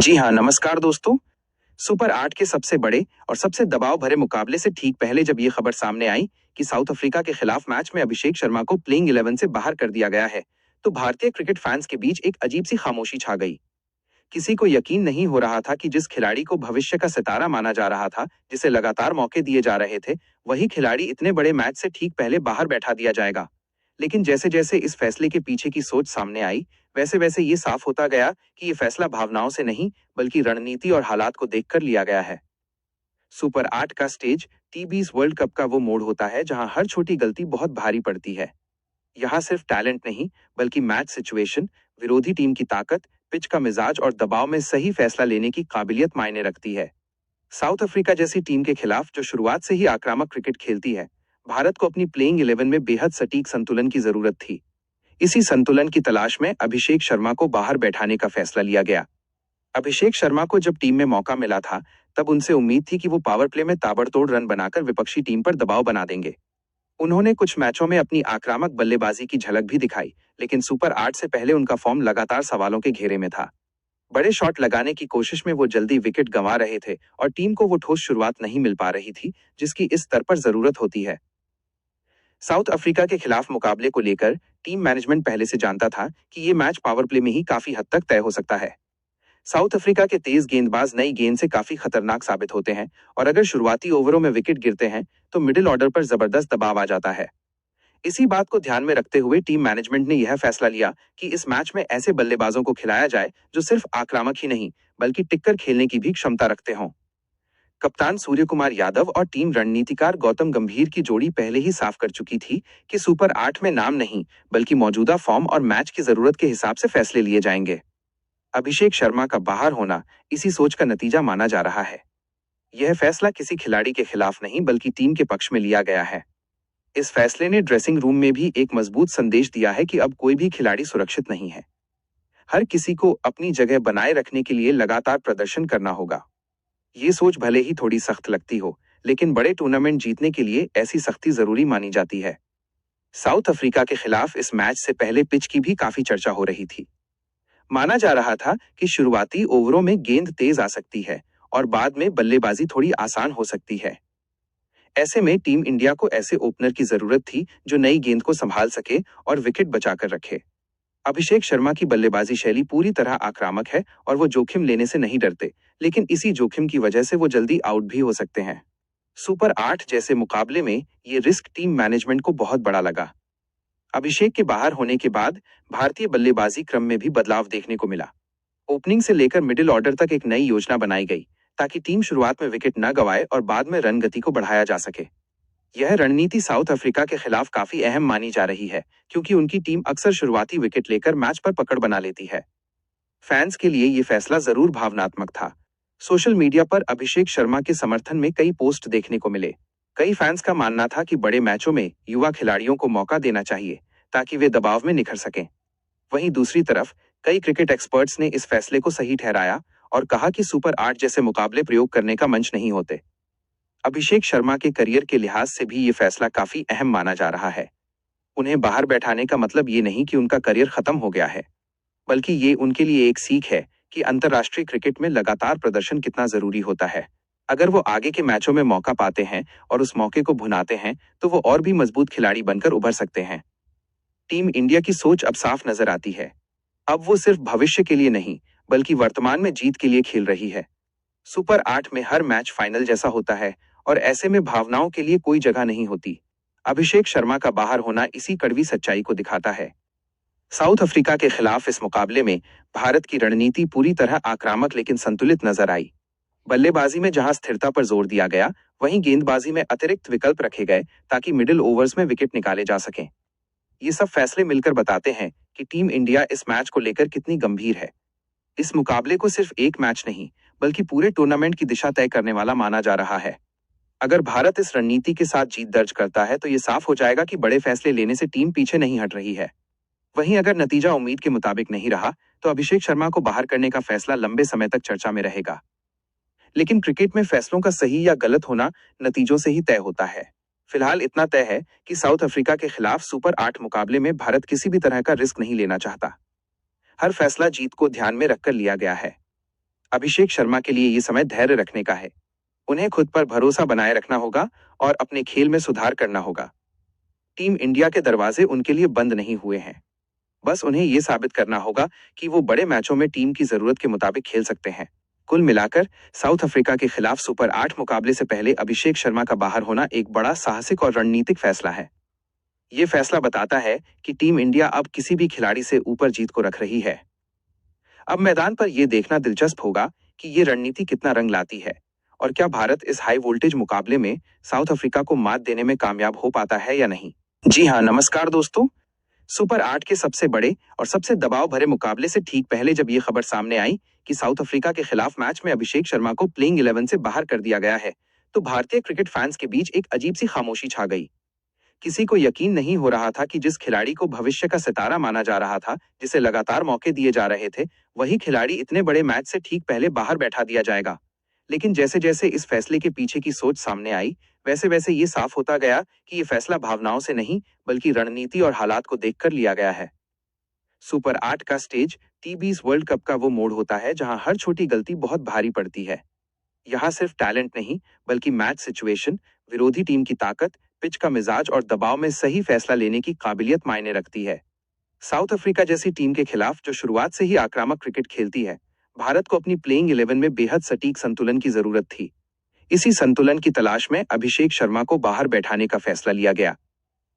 जी हाँ, नमस्कार दोस्तों। सुपर 8 के सबसे बड़े और सबसे दबाव भरे मुकाबले से ठीक पहले जब ये खबर सामने आई कि साउथ अफ्रीका के खिलाफ मैच में अभिषेक शर्मा को प्लेइंग 11 से बाहर कर दिया गया है, तो भारतीय क्रिकेट फैंस के बीच एक अजीब सी खामोशी छा गई। किसी को यकीन नहीं हो रहा था कि जिस खिलाड़ी को भविष्य का सितारा माना जा रहा था, जिसे लगातार मौके दिए जा रहे थे, वही खिलाड़ी इतने बड़े मैच से ठीक पहले बाहर बैठा दिया जाएगा। लेकिन जैसे-जैसे इस फैसले के पीछे की सोच सामने आई, वैसे-वैसे ये साफ होता गया कि ये फैसला भावनाओं से नहीं, बल्कि रणनीति और हालात को देखकर लिया गया है। सुपर 8 का स्टेज टी20 वर्ल्ड कप का वो मोड़ होता है जहां हर छोटी गलती बहुत भारी पड़ती है। यहाँ सिर्फ टैलेंट नहीं, बल्कि मैच सिचुएशन, विरोधी टीम की ताकत, पिच का मिजाज और दबाव में सही फैसला लेने की काबिलियत मायने रखती है। साउथ अफ्रीका जैसी टीम के खिलाफ जो शुरुआत से ही आक्रामक क्रिकेट खेलती है, भारत को अपनी प्लेइंग 11 में बेहद सटीक संतुलन की जरूरत थी। इसी संतुलन की तलाश में अभिषेक शर्मा को बाहर बैठाने का फैसला लिया गया। अभिषेक शर्मा को जब टीम में मौका मिला था, तब उनसे उम्मीद थी कि वो पावर प्ले में ताबड़तोड़ रन बनाकर विपक्षी टीम पर दबाव बना देंगे। उन्होंने कुछ मैचों में अपनी आक्रामक बल्लेबाजी की झलक भी दिखाई, लेकिन सुपर 8 से पहले उनका फॉर्म लगातार सवालों के घेरे में था। बड़े शॉट लगाने की कोशिश में वो जल्दी विकेट गंवा रहे थे और टीम को वो ठोस शुरुआत नहीं मिल पा रही थी, जिसकी इस स्तर पर जरूरत होती है। साउथ अफ्रीका के खिलाफ मुकाबले को लेकर टीम मैनेजमेंट पहले से जानता था कि ये मैच पावर प्ले में ही काफी हद तक तय हो सकता है। साउथ अफ्रीका के तेज गेंदबाज नई गेंद से काफी खतरनाक साबित होते हैं और अगर शुरुआती ओवरों में विकेट गिरते हैं तो मिडिल ऑर्डर पर जबरदस्त दबाव आ जाता है। इसी बात को ध्यान में रखते हुए टीम मैनेजमेंट ने यह फैसला लिया कि इस मैच में ऐसे बल्लेबाजों को खिलाया जाए जो सिर्फ आक्रामक ही नहीं, बल्कि टिककर खेलने की भी क्षमता रखते हों। कप्तान सूर्य कुमार यादव और टीम रणनीतिकार गौतम गंभीर की जोड़ी पहले ही साफ कर चुकी थी कि सुपर 8 में नाम नहीं, बल्कि मौजूदा फॉर्म और मैच की जरूरत के हिसाब से फैसले लिए जाएंगे। अभिषेक शर्मा का बाहर होना इसी सोच का नतीजा माना जा रहा है। यह फैसला किसी खिलाड़ी के खिलाफ नहीं, बल्कि टीम के पक्ष में लिया गया है। इस फैसले ने ड्रेसिंग रूम में भी एक मजबूत संदेश दिया है कि अब कोई भी खिलाड़ी सुरक्षित नहीं है। हर किसी को अपनी जगह बनाए रखने के लिए लगातार प्रदर्शन करना होगा। ये सोच भले ही थोड़ी सख्त लगती हो, लेकिन बड़े टूर्नामेंट जीतने के लिए ऐसी सख्ती जरूरी मानी जाती है। साउथ अफ्रीका के खिलाफ इस मैच से पहले पिच की भी काफी चर्चा हो रही थी। माना जा रहा था कि शुरुआती ओवरों में गेंद तेज आ सकती है और बाद में बल्लेबाजी थोड़ी आसान हो सकती है। ऐसे में टीम इंडिया को ऐसे ओपनर की जरूरत थी जो नई गेंद को संभाल सके और विकेट बचाकर रखे। अभिषेक शर्मा की बल्लेबाजी शैली पूरी तरह आक्रामक है और वो जोखिम लेने से नहीं डरते, लेकिन इसी जोखिम की वजह से वो जल्दी आउट भी हो सकते हैं। सुपर 8 जैसे मुकाबले में ये रिस्क टीम मैनेजमेंट को बहुत बड़ा लगा। अभिषेक के बाहर होने के बाद भारतीय बल्लेबाजी क्रम में भी बदलाव देखने को मिला। ओपनिंग से लेकर मिडिल ऑर्डर तक एक नई योजना बनाई गई ताकि टीम शुरुआत में विकेट न गंवाए और बाद में रन गति को बढ़ाया जा सके। यह रणनीति साउथ अफ्रीका के खिलाफ काफी अहम मानी जा रही है, क्योंकि उनकी टीम अक्सर शुरुआती विकेट लेकर मैच पर पकड़ बना लेती है। फैंस के लिए यह फैसला जरूर भावनात्मक था। सोशल मीडिया पर अभिषेक शर्मा के समर्थन में कई पोस्ट देखने को मिले। कई फैंस का मानना था कि बड़े मैचों में युवा खिलाड़ियों को मौका देना चाहिए ताकि वे दबाव में निखर सकें। वहीं दूसरी तरफ कई क्रिकेट एक्सपर्ट्स ने इस फैसले को सही ठहराया और कहा कि सुपर 8 जैसे मुकाबले प्रयोग करने का मंच नहीं होते। अभिषेक शर्मा के करियर के लिहाज से भी ये फैसला काफी अहम माना जा रहा है। उन्हें बाहर बैठाने का मतलब ये नहीं कि उनका करियर खत्म हो गया है, बल्कि ये उनके लिए एक सीख है कि अंतर्राष्ट्रीय क्रिकेट में लगातार प्रदर्शन कितना जरूरी होता है। अगर वो आगे के मैचों में मौका पाते हैं और उस मौके को भुनाते हैं, तो वो और भी मजबूत खिलाड़ी बनकर उभर सकते हैं। टीम इंडिया की सोच अब साफ नजर आती है। अब वो सिर्फ भविष्य के लिए नहीं, बल्कि वर्तमान में जीत के लिए खेल रही है। सुपर 8 में हर मैच फाइनल जैसा होता है और ऐसे में भावनाओं के लिए कोई जगह नहीं होती। अभिषेक शर्मा का बाहर होना इसी कड़वी सच्चाई को दिखाता है। साउथ अफ्रीका के खिलाफ इस मुकाबले में भारत की रणनीति पूरी तरह आक्रामक लेकिन संतुलित नजर आई। बल्लेबाजी में जहां स्थिरता पर जोर दिया गया, वहीं गेंदबाजी में अतिरिक्त विकल्प रखे गए ताकि मिडिल ओवर्स में विकेट निकाले जा सकें। ये सब फैसले मिलकर बताते हैं कि टीम इंडिया इस मैच को लेकर कितनी गंभीर है। इस मुकाबले को सिर्फ एक मैच नहीं, बल्कि पूरे टूर्नामेंट की दिशा तय करने वाला माना जा रहा है। अगर भारत इस रणनीति के साथ जीत दर्ज करता है तो ये साफ हो जाएगा कि बड़े फैसले लेने से टीम पीछे नहीं हट रही है। वहीं अगर नतीजा उम्मीद के मुताबिक नहीं रहा, तो अभिषेक शर्मा को बाहर करने का फैसला लंबे समय तक चर्चा में रहेगा। लेकिन क्रिकेट में फैसलों का सही या गलत होना नतीजों से ही तय होता है। फिलहाल इतना तय है कि साउथ अफ्रीका के खिलाफ सुपर 8 मुकाबले में भारत किसी भी तरह का रिस्क नहीं लेना चाहता। हर फैसला जीत को ध्यान में रखकर लिया गया है। अभिषेक शर्मा के लिए ये समय धैर्य रखने का है। उन्हें खुद पर भरोसा बनाए रखना होगा और अपने खेल में सुधार करना होगा। टीम इंडिया के दरवाजे उनके लिए बंद नहीं हुए हैं। बस उन्हें ये साबित करना होगा कि वो बड़े मैचों में टीम की जरूरत के मुताबिक खेल सकते हैं। कुल मिलाकर साउथ अफ्रीका के खिलाफ सुपर 8 मुकाबले से पहले अभिषेक शर्मा का बाहर होना एक बड़ा साहसिक और रणनीतिक फैसला है। ये फैसला बताता है कि टीम इंडिया अब किसी भी खिलाड़ी से ऊपर जीत को रख रही है। अब मैदान पर यह देखना दिलचस्प होगा कि ये रणनीति कितना रंग लाती है और क्या भारत इस हाई वोल्टेज मुकाबले में साउथ अफ्रीका को मात देने में कामयाब हो पाता है या नहीं। जी हाँ, नमस्कार दोस्तों। सुपर 8 के सबसे बड़े और सबसे दबाव भरे मुकाबले से ठीक पहले जब ये खबर सामने आई कि साउथ अफ्रीका के खिलाफ मैच में अभिषेक शर्मा को प्लेइंग 11 से बाहर कर दिया गया है, तो भारतीय क्रिकेट फैंस के बीच एक अजीब सी खामोशी छा गई। किसी को यकीन नहीं हो रहा था कि जिस खिलाड़ी को भविष्य का सितारा माना जा रहा था, जिसे लगातार मौके दिए जा रहे थे, वही खिलाड़ी इतने बड़े मैच से ठीक पहले बाहर बैठा दिया जाएगा। लेकिन जैसे जैसे इस फैसले के पीछे की सोच सामने आई, वैसे वैसे ये साफ होता गया कि ये फैसला भावनाओं से नहीं बल्कि रणनीति और हालात को देखकर लिया गया है। सुपर 8 का स्टेज टी20 वर्ल्ड कप का वो मोड़ होता है जहां हर छोटी गलती बहुत भारी पड़ती है। यहाँ सिर्फ टैलेंट नहीं बल्कि मैच सिचुएशन, विरोधी टीम की ताकत, पिच का मिजाज और दबाव में सही फैसला लेने की काबिलियत मायने रखती है। साउथ अफ्रीका जैसी टीम के खिलाफ जो शुरुआत से ही आक्रामक क्रिकेट खेलती है, भारत को अपनी प्लेइंग 11 में बेहद सटीक संतुलन की जरूरत थी। इसी संतुलन की तलाश में अभिषेक शर्मा को बाहर बैठाने का फैसला लिया गया।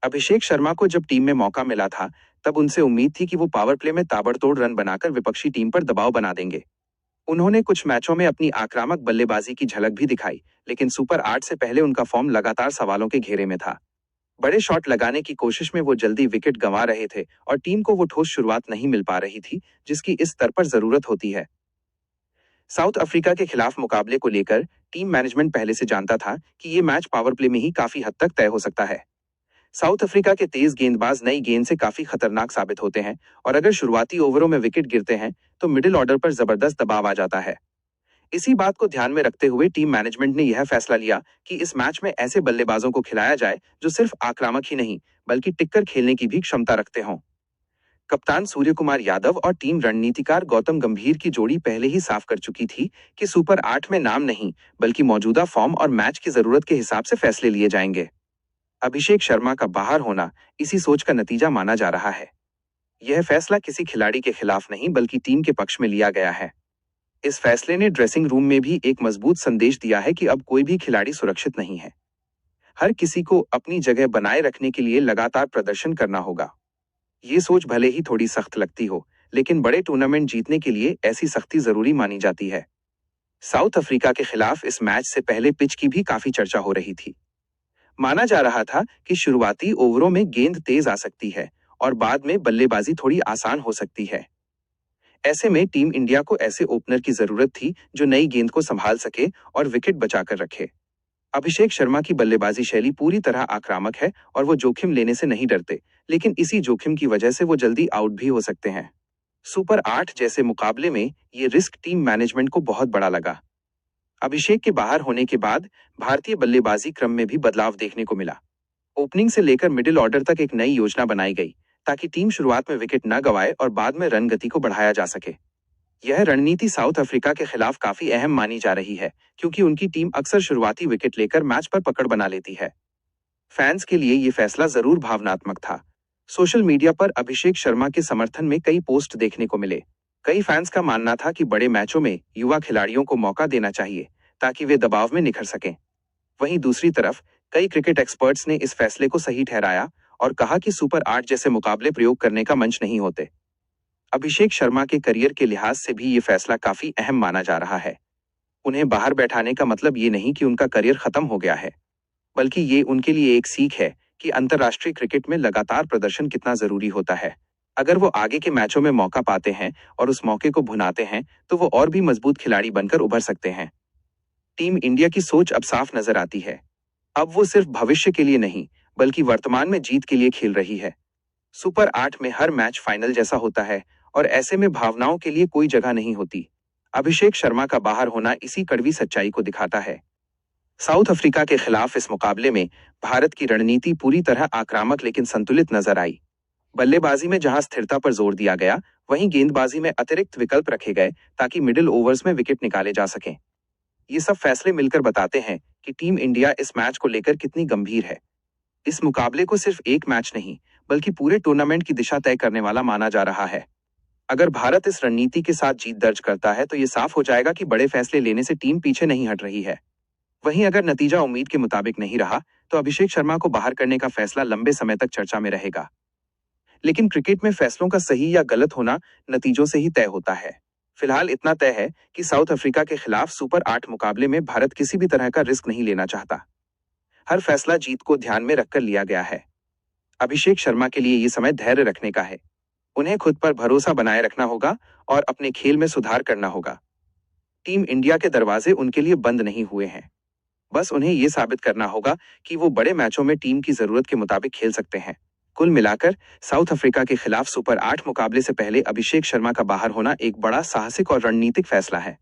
अभिषेक शर्मा को जब टीम में मौका मिला था, तब उनसे उम्मीद थी कि वो पावर प्ले में ताबड़तोड़ रन बनाकर विपक्षी टीम पर दबाव बना देंगे। उन्होंने कुछ मैचों में अपनी आक्रामक बल्लेबाजी की झलक भी दिखाई, लेकिन सुपर 8 से पहले उनका फॉर्म लगातार सवालों के घेरे में था। बड़े शॉट लगाने की कोशिश में वो जल्दी विकेट गंवा रहे थे और टीम को वो ठोस शुरुआत नहीं मिल पा रही थी जिसकी इस स्तर पर जरूरत होती है। साउथ अफ्रीका के खिलाफ मुकाबले को लेकर टीम मैनेजमेंट पहले से जानता था कि ये मैच पावर प्ले में ही काफी हद तक तय हो सकता है। साउथ अफ्रीका के तेज गेंदबाज नई गेंद से काफी खतरनाक साबित होते हैं और अगर शुरुआती ओवरों में विकेट गिरते हैं तो मिडिल ऑर्डर पर जबरदस्त दबाव आ जाता है। इसी बात को ध्यान में रखते हुए टीम मैनेजमेंट ने यह फैसला लिया कि इस मैच में ऐसे बल्लेबाजों को खिलाया जाए जो सिर्फ आक्रामक ही नहीं बल्कि टिककर खेलने की भी क्षमता रखते हों। कप्तान सूर्यकुमार यादव और टीम रणनीतिकार गौतम गंभीर की जोड़ी पहले ही साफ कर चुकी थी कि सुपर 8 में नाम नहीं बल्कि मौजूदा फॉर्म और मैच की जरूरत के हिसाब से फैसले लिए जाएंगे। अभिषेक शर्मा का बाहर होना इसी सोच का नतीजा माना जा रहा है। यह फैसला किसी खिलाड़ी के खिलाफ नहीं बल्कि टीम के पक्ष में लिया गया है। इस फैसले ने ड्रेसिंग रूम में भी एक मजबूत संदेश दिया है कि अब कोई भी खिलाड़ी सुरक्षित नहीं है। हर किसी को अपनी जगह बनाए रखने के लिए लगातार प्रदर्शन करना होगा। ये सोच भले ही थोड़ी सख्त लगती हो, लेकिन बड़े टूर्नामेंट जीतने के लिए ऐसी सख्ती जरूरी मानी जाती है। साउथ अफ्रीका के खिलाफ इस मैच से पहले पिच की भी काफी चर्चा हो रही थी। माना जा रहा था कि शुरुआती ओवरों में गेंद तेज आ सकती है और बाद में बल्लेबाजी थोड़ी आसान हो सकती है। ऐसे में टीम इंडिया को ऐसे ओपनर की जरूरत थी जो नई गेंद को संभाल सके और विकेट बचाकर रखे। अभिषेक शर्मा की बल्लेबाजी शैली पूरी तरह आक्रामक है और वो जोखिम लेने से नहीं डरते, लेकिन इसी जोखिम की वजह से वो जल्दी आउट भी हो सकते हैं। सुपर 8 जैसे मुकाबले में ये रिस्क टीम मैनेजमेंट को बहुत बड़ा लगा। अभिषेक के बाहर होने के बाद भारतीय बल्लेबाजी क्रम में भी बदलाव देखने को मिला। ओपनिंग से लेकर मिडिल ऑर्डर तक एक नई योजना बनाई गई ताकि टीम शुरुआत में विकेट न गंवाए और बाद में रन गति को बढ़ाया जा सके। यह रणनीति साउथ अफ्रीका के खिलाफ काफी अहम मानी जा रही है क्योंकि उनकी टीम अक्सर शुरुआती विकेट लेकर मैच पर पकड़ बना लेती है। फैंस के लिए यह फैसला जरूर भावनात्मक था। सोशल मीडिया पर अभिषेक शर्मा के समर्थन में कई पोस्ट देखने को मिले। कई फैंस का मानना था कि बड़े मैचों में युवा खिलाड़ियों को मौका देना चाहिए ताकि वे दबाव में निखर सकें। वहीं दूसरी तरफ कई क्रिकेट एक्सपर्ट्स ने इस फैसले को सही ठहराया और कहा कि सुपर 8 जैसे मुकाबले प्रयोग करने का मंच नहीं होते। अभिषेक शर्मा के करियर के लिहाज से भी ये फैसला काफी अहम माना जा रहा है। उन्हें बाहर बैठाने का मतलब ये नहीं कि उनका करियर खत्म हो गया है, बल्कि ये उनके लिए एक सीख है कि अंतर्राष्ट्रीय क्रिकेट में लगातार प्रदर्शन कितना जरूरी होता है। अगर वो आगे के मैचों में मौका पाते हैं और उस मौके को भुनाते हैं तो वो और भी मजबूत खिलाड़ी बनकर उभर सकते हैं। टीम इंडिया की सोच अब साफ नजर आती है। अब वो सिर्फ भविष्य के लिए नहीं बल्कि वर्तमान में जीत के लिए खेल रही है। सुपर 8 में हर मैच फाइनल जैसा होता है और ऐसे में भावनाओं के लिए कोई जगह नहीं होती। अभिषेक शर्मा का बाहर होना इसी कड़वी सच्चाई को दिखाता है। साउथ अफ्रीका के खिलाफ इस मुकाबले में भारत की रणनीति पूरी तरह आक्रामक लेकिन संतुलित नजर आई। बल्लेबाजी में जहां स्थिरता पर जोर दिया गया, वहीं गेंदबाजी में अतिरिक्त विकल्प रखे गए ताकि मिडिल ओवर्स में विकेट निकाले जा सकें। ये सब फैसले मिलकर बताते हैं कि टीम इंडिया इस मैच को लेकर कितनी गंभीर है। इस मुकाबले को सिर्फ एक मैच नहीं, बल्कि पूरे टूर्नामेंट की दिशा तय करने वाला माना जा रहा है। अगर भारत इस रणनीति के साथ जीत दर्ज करता है तो ये साफ हो जाएगा कि बड़े फैसले लेने से टीम पीछे नहीं हट रही है। वहीं अगर नतीजा उम्मीद के मुताबिक नहीं रहा, तो अभिषेक शर्मा को बाहर करने का फैसला लंबे समय तक चर्चा में रहेगा। लेकिन क्रिकेट में फैसलों का सही या गलत होना नतीजों से ही तय होता है। फिलहाल इतना तय है कि साउथ अफ्रीका के खिलाफ सुपर 8 मुकाबले में भारत किसी भी तरह का रिस्क नहीं लेना चाहता। हर फैसला जीत को ध्यान में रखकर लिया गया है। अभिषेक शर्मा के लिए ये समय धैर्य रखने का है। उन्हें खुद पर भरोसा बनाए रखना होगा और अपने खेल में सुधार करना होगा। टीम इंडिया के दरवाजे उनके लिए बंद नहीं हुए हैं। बस उन्हें यह साबित करना होगा कि वो बड़े मैचों में टीम की जरूरत के मुताबिक खेल सकते हैं। कुल मिलाकर साउथ अफ्रीका के खिलाफ सुपर 8 मुकाबले से पहले अभिषेक शर्मा का बाहर होना एक बड़ा साहसिक और रणनीतिक फैसला है।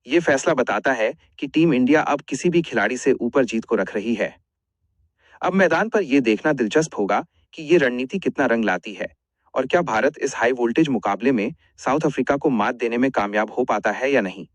ये फैसला बताता है कि टीम इंडिया अब किसी भी खिलाड़ी से ऊपर जीत को रख रही है। अब मैदान पर यह देखना दिलचस्प होगा कि ये रणनीति कितना रंग लाती है और क्या भारत इस हाई वोल्टेज मुकाबले में साउथ अफ्रीका को मात देने में कामयाब हो पाता है या नहीं।